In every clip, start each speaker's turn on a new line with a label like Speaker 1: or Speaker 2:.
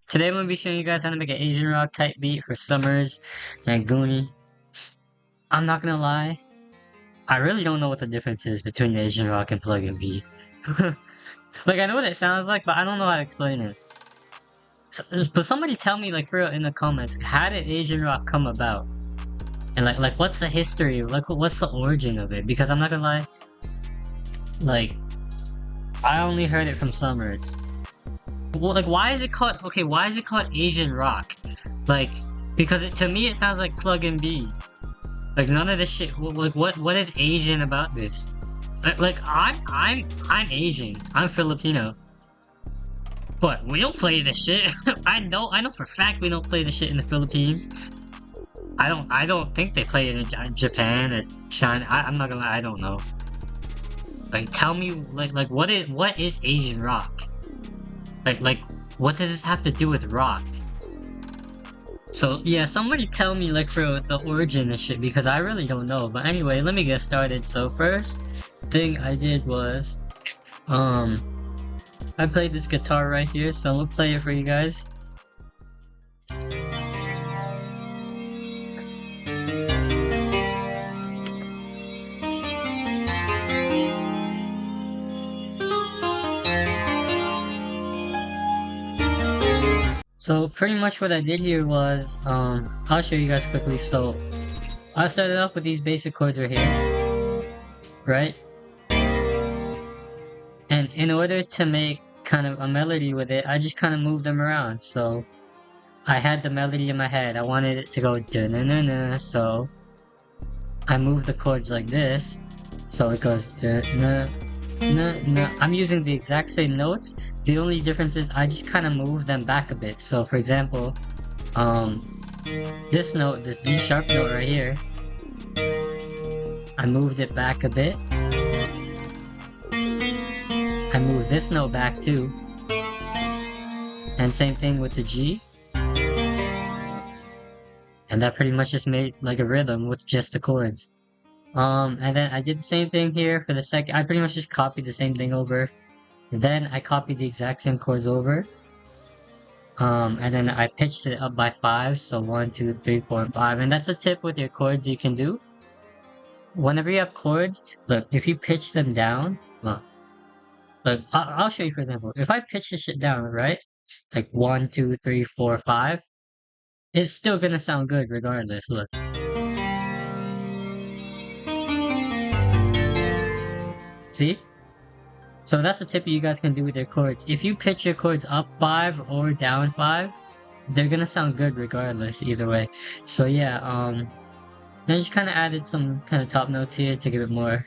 Speaker 1: Today I'm going to be showing you guys how to make an Asian rock type beat for SUMMRS GOONIE. I'm not gonna lie, I really don't know what the difference is between the Asian rock and plug-in beat. Like, I know what it sounds like, but I don't know how to explain it. But somebody tell me, like, for real, in the comments, how did Asian rock come about? And like what's the history? Like, what's the origin of it? Because I'm not gonna lie, like, I only heard it from SUMMRS. Well, like, why is it called, okay, why is it called Asian rock? Like, because to me it sounds like plug-in beat. Like, none of this shit, like, what is Asian about this? Like, I'm Asian, I'm Filipino. But we don't play this shit. I know for a fact we don't play this shit in the Philippines. I don't think they play it in Japan or China. I'm not gonna lie, I don't know. Like, tell me, like what is Asian rock? Like, what does this have to do with rock? So, yeah, somebody tell me, like, for the origin and shit, because I really don't know. But anyway, let me get started. So, first thing I did was, I played this guitar right here, so I'm gonna play it for you guys. So pretty much what I did here was, I'll show you guys quickly. So I started off with these basic chords right here, right? And in order to make kind of a melody with it, I just kind of moved them around. So I had the melody in my head. I wanted it to go da-na-na-na, so I moved the chords like this. So it goes da-na-na-na. I'm using the exact same notes. The only difference is I just kind of move them back a bit. So for example, this note, this D sharp note right here, I moved it back a bit. I moved this note back too. And same thing with the G. And that pretty much just made like a rhythm with just the chords. And then I did the same thing here for the second. I pretty much just copied the same thing over. Then I copied the exact same chords over. And then I pitched it up by 5. So 1, 2, 3, 4, and 5. And that's a tip with your chords you can do. Whenever you have chords, look, if you pitch them down, look, I'll show you for example. If I pitch this shit down, right? Like 1, 2, 3, 4, 5. It's still gonna sound good regardless, look. See? So that's a tip you guys can do with your chords. If you pitch your chords up 5 or down 5, they're gonna sound good regardless, either way. So yeah, I just kind of added some kind of top notes here to give it more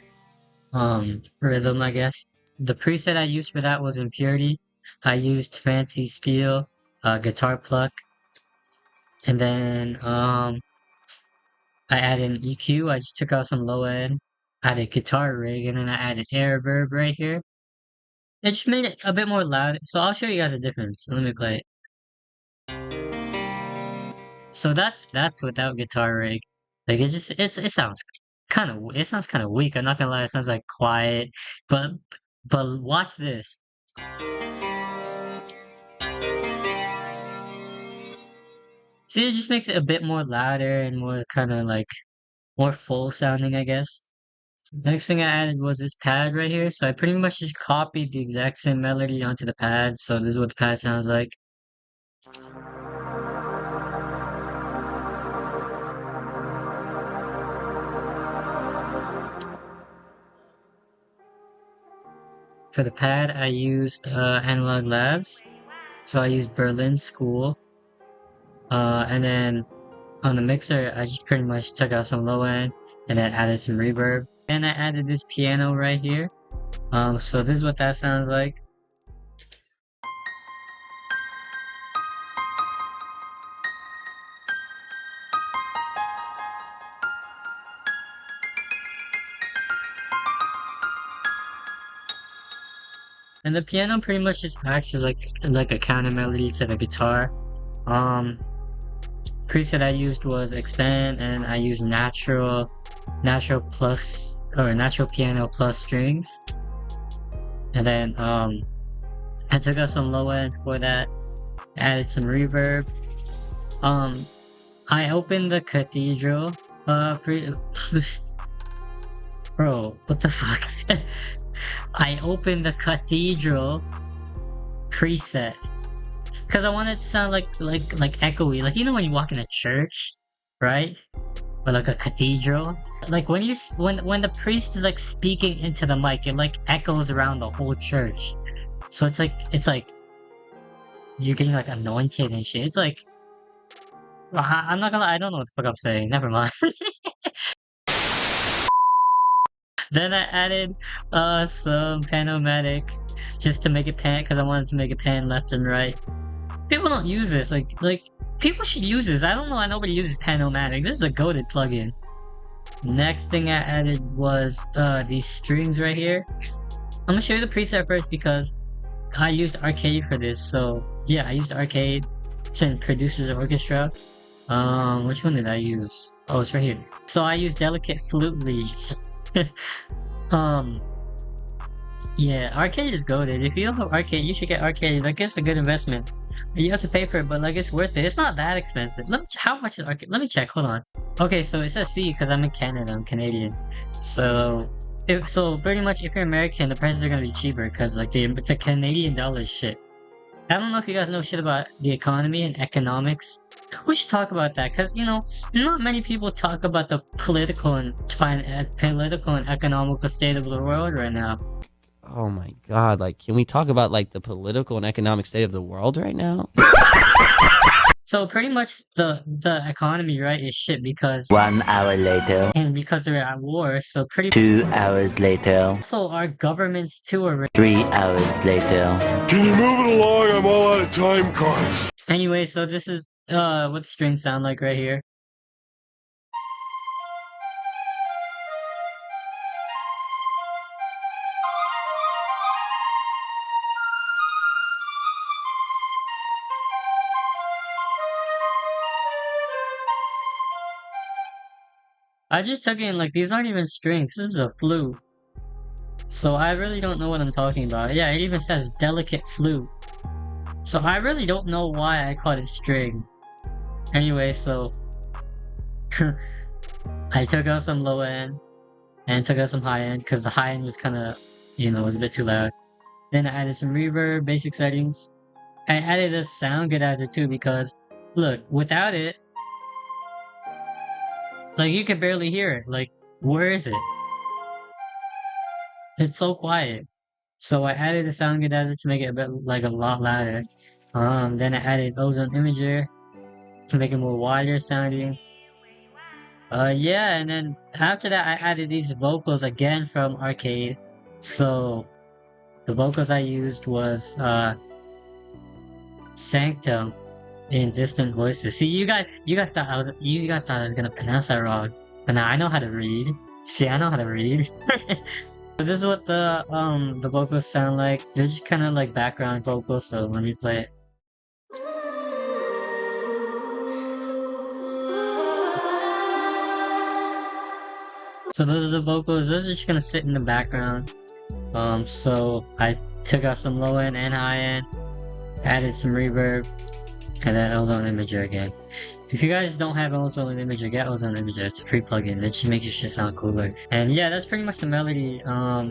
Speaker 1: rhythm, I guess. The preset I used for that was Impurity. I used Fancy Steel, Guitar Pluck, and then I added an EQ. I just took out some low end, added Guitar Rig, and then I added Air Reverb right here. It just made it a bit more loud, so I'll show you guys a difference. Let me play it. So that's without Guitar Rig. Like, it sounds kind of weak. I'm not gonna lie, it sounds like quiet. But watch this. See, it just makes it a bit more louder and more kind of like more full sounding, I guess. Next thing I added was this pad right here, so I pretty much just copied the exact same melody onto the pad, so this is what the pad sounds like. For the pad, I used Analog Labs, so I used Berlin School, and then on the mixer, I just pretty much took out some low end, and then added some reverb. And I added this piano right here. So this is what that sounds like. And the piano pretty much just acts as like a counter melody to the guitar. Preset I used was Expand, and I used Natural plus, or Natural Piano plus strings. And then I took out some low end for that, added some reverb. I opened the cathedral. Bro, what the fuck? I opened the cathedral preset because I wanted to sound like echoey, like you know when you walk in a church, right? Or like a cathedral. Like when you when the priest is like speaking into the mic, it like echoes around the whole church. So it's like you're getting like anointed and shit. It's like I'm not gonna lie, I don't know what the fuck I'm saying. Never mind. Then I added some panomatic just to make it pan because I wanted to make it pan left and right. People don't use this. Like people should use this. I don't know why nobody uses panomatic. This is a goated plugin. Next thing I added was these strings right here. I'm gonna show you the preset first because I used Arcade for this. So yeah, I used Arcade to produces an orchestra. Which one did I use? Oh, it's right here. So I used delicate flute leads. Yeah, Arcade is goated. If you don't have Arcade, you should get Arcade. Like, it's a good investment. You have to pay for it, but like, it's worth it. It's not that expensive. How much is Arcade? Let me check. Hold on. Okay, so it says C because I'm in Canada. I'm Canadian. So, pretty much if you're American, the prices are gonna be cheaper because like the Canadian dollar is shit. I don't know if you guys know shit about the economy and economics. We should talk about that because you know not many people talk about the political and economical state of the world right now.
Speaker 2: Oh my god, like can we talk about like the political and economic state of the world right now?
Speaker 1: So pretty much the economy, right, is shit because
Speaker 3: 1 hour later.
Speaker 1: and because they're at war, so pretty
Speaker 3: 2 hours later.
Speaker 1: also our governments too are
Speaker 3: 3 hours later.
Speaker 4: Can you move it along? I'm all out of time cards.
Speaker 1: anyway, so this is what the strings sound like right here. I just took in like these aren't even strings, this is a flute. So I really don't know what I'm talking about. Yeah, it even says delicate flute. So I really don't know why I called it string. Anyway, so I took out some low end and took out some high end because the high end was kind of, you know, was a bit too loud. Then I added some reverb, basic settings. I added a sound goodizer too because, look, without it, like you can barely hear it. Like, where is it? It's so quiet. So I added a sound goodizer to make it a bit like a lot louder. Then I added ozone imager to make it more wider sounding. Yeah, and then after that I added these vocals again from Arcade. So the vocals I used was Sanctum in Distant Voices. See, you guys thought I was gonna pronounce that wrong, but now I know how to read. See, I know how to read. So this is what the vocals sound like. They're just kind of like background vocals. So let me play it. So those are the vocals. Those are just gonna sit in the background. So I took out some low end and high end, added some reverb, and then ozone imager again. If you guys don't have ozone imager, get ozone imager. It's a free plugin. That just makes your shit sound cooler. And yeah, that's pretty much the melody.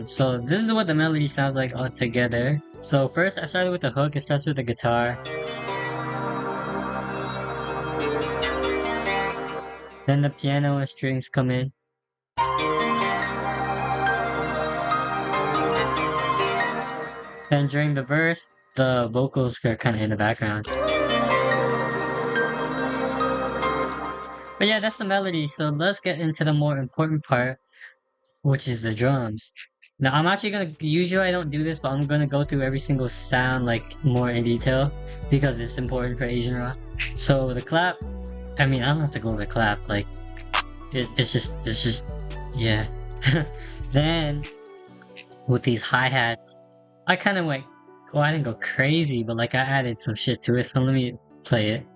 Speaker 1: So this is what the melody sounds like all together. So first I started with the hook. It starts with the guitar. Then the piano and strings come in. Then during the verse, the vocals are kind of in the background. But yeah, that's the melody, so let's get into the more important part, which is the drums. Now, I'm actually gonna, usually I don't do this, but I'm gonna go through every single sound, like, more in detail, because it's important for Asian rock. So, the clap, I mean, I don't have to go over the clap, like, it's just, yeah. Then, with these hi-hats, I kind of went, well, I didn't go crazy, but like, I added some shit to it, so let me play it.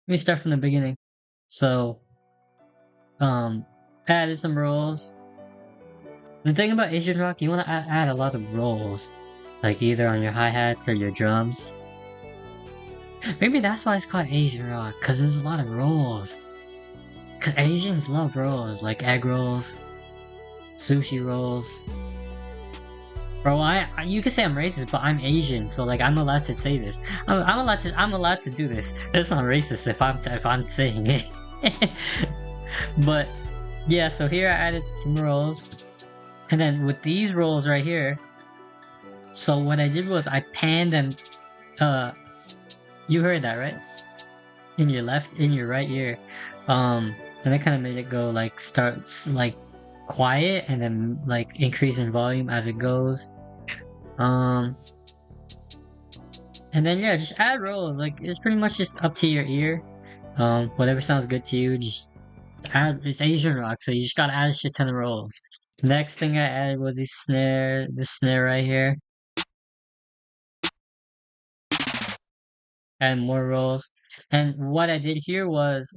Speaker 1: Let me start from the beginning. So, added some rolls, The thing about Asian rock, you want to add a lot of rolls, like either on your hi-hats or your drums. Maybe that's why it's called Asian rock, because there's a lot of rolls. Because Asians love rolls, like egg rolls, sushi rolls. Bro, you can say I'm racist, but I'm Asian, so like I'm allowed to say this. I'm allowed to do this. It's not racist if I'm saying it. But yeah, so here I added some rolls, and then with these rolls right here. So what I did was I panned them. You heard that, right? In your right ear. And that kind of made it go like starts like quiet and then like increase in volume as it goes. And then yeah, just add rolls. Like it's pretty much just up to your ear. Whatever sounds good to you, just add. It's Asian rock, so you just gotta add a shit ton of rolls. Next thing I added was this snare right here. Add more rolls. And what I did here was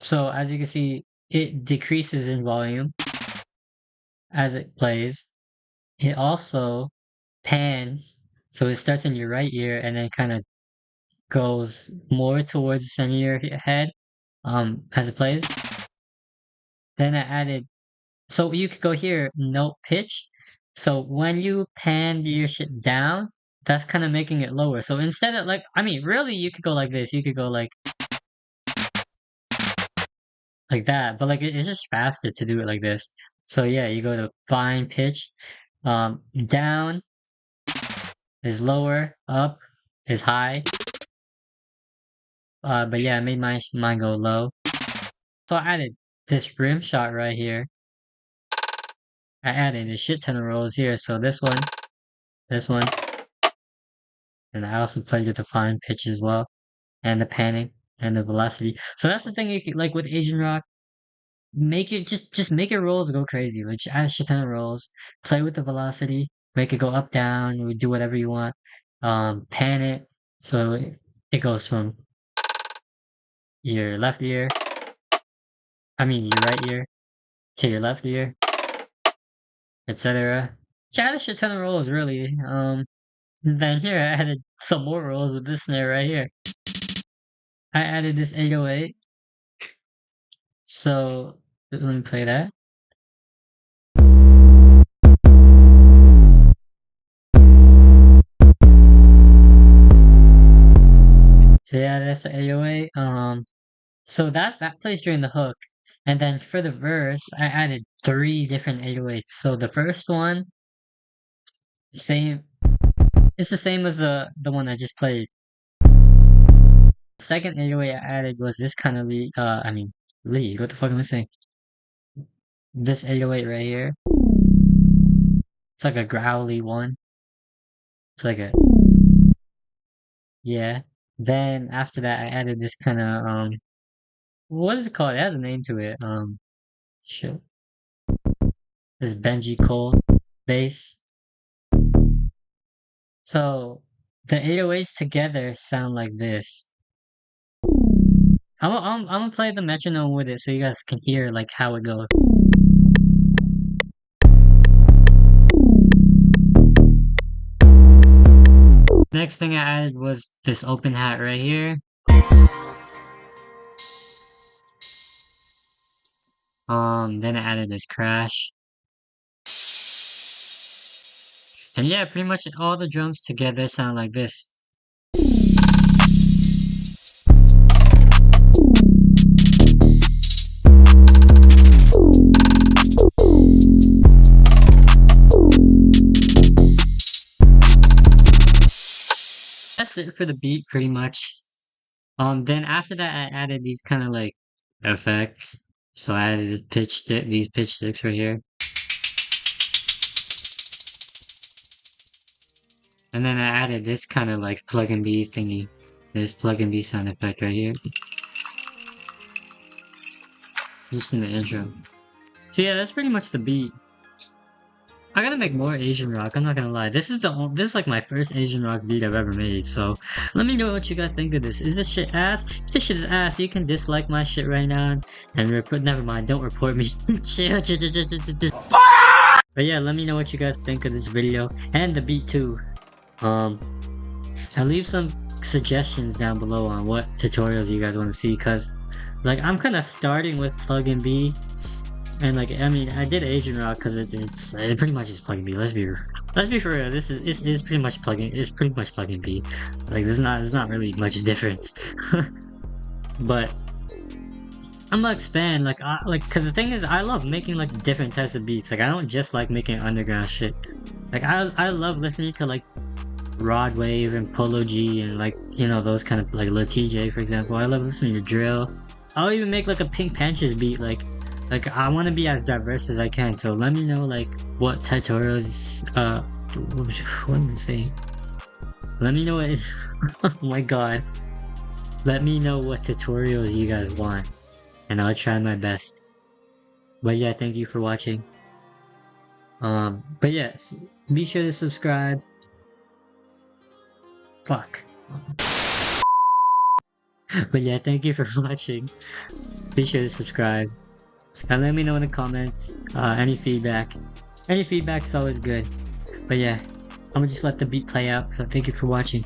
Speaker 1: so as you can see, it decreases in volume as it plays. It also pans, so it starts in your right ear and then kind of goes more towards the center of your head as it plays. Then I added, so you could go here, note pitch. So when you pan your shit down, that's kind of making it lower. So instead of like, I mean, really, you could go like this. You could go like that, but like it's just faster to do it like this. So yeah, you go to fine pitch, down is lower, up is high. But yeah, I made mine go low. So I added this rim shot right here. I added a shit ton of rolls here. So this one, and I also played with the fine pitch as well, and the panning and the velocity. So that's the thing you can, like with Asian rock. Make it just make your rolls go crazy. Like just add a shit ton of rolls. Play with the velocity. Make it go up, down. Do whatever you want. Pan it so it goes from your left ear. I mean your right ear to your left ear, etc. Just add a shit ton of rolls, really. Then here I added some more rolls with this snare right here. I added this 808. So let me play that. So yeah, that's the 808. So that plays during the hook, and then for the verse, I added 3 different 808s. So the first one, same. It's the same as the one I just played. The second 808 I added was this kind of lead. Lead. What the fuck am I saying? This 808 right here. It's like a growly one. It's like a yeah. Then after that, I added this kind of what is it called? It has a name to it. Shit. This BENJICOLD bass. So the 808s together sound like this. I'm gonna play the metronome with it so you guys can hear like how it goes. Next thing I added was this open hat right here. Then I added this crash. And yeah, pretty much all the drums together sound like this. That's it for the beat, pretty much. Then after that, I added these kind of like effects. So I added these pitch sticks right here. And then I added this kind of like plug and B thingy. This plug and B sound effect right here. Just in the intro. So yeah, that's pretty much the beat. I gotta make more Asian rock. I'm not gonna lie. This is like my first Asian rock beat I've ever made. So let me know what you guys think of this. Is this shit ass? If this shit is ass, you can dislike my shit right now and report. Never mind. Don't report me. Chill. But yeah, let me know what you guys think of this video and the beat too. I'll leave some suggestions down below on what tutorials you guys want to see, cause like I'm kind of starting with plugin B. And like, I mean, I did Asian rock because it pretty much is plugin B. Let's be for real. This is pretty much plugin. It's pretty much plugin B. Like, there's not really much difference. But I'm gonna expand. Like, cause the thing is, I love making like different types of beats. Like, I don't just like making underground shit. Like, I love listening to like Rod Wave and Polo G and like, you know, those kind of like Lil TJ, for example. I love listening to drill. I'll even make like a Pink Panthers beat. Like I want to be as diverse as I can, so let me know like what tutorials, what am I saying? Let me know what, oh my god. Let me know what tutorials you guys want, and I'll try my best. But yeah, thank you for watching. But yes, be sure to subscribe. Fuck. But yeah, thank you for watching. Be sure to subscribe. And let me know in the comments, any feedback. Any feedback's always good. But yeah, I'm gonna just let the beat play out, so thank you for watching.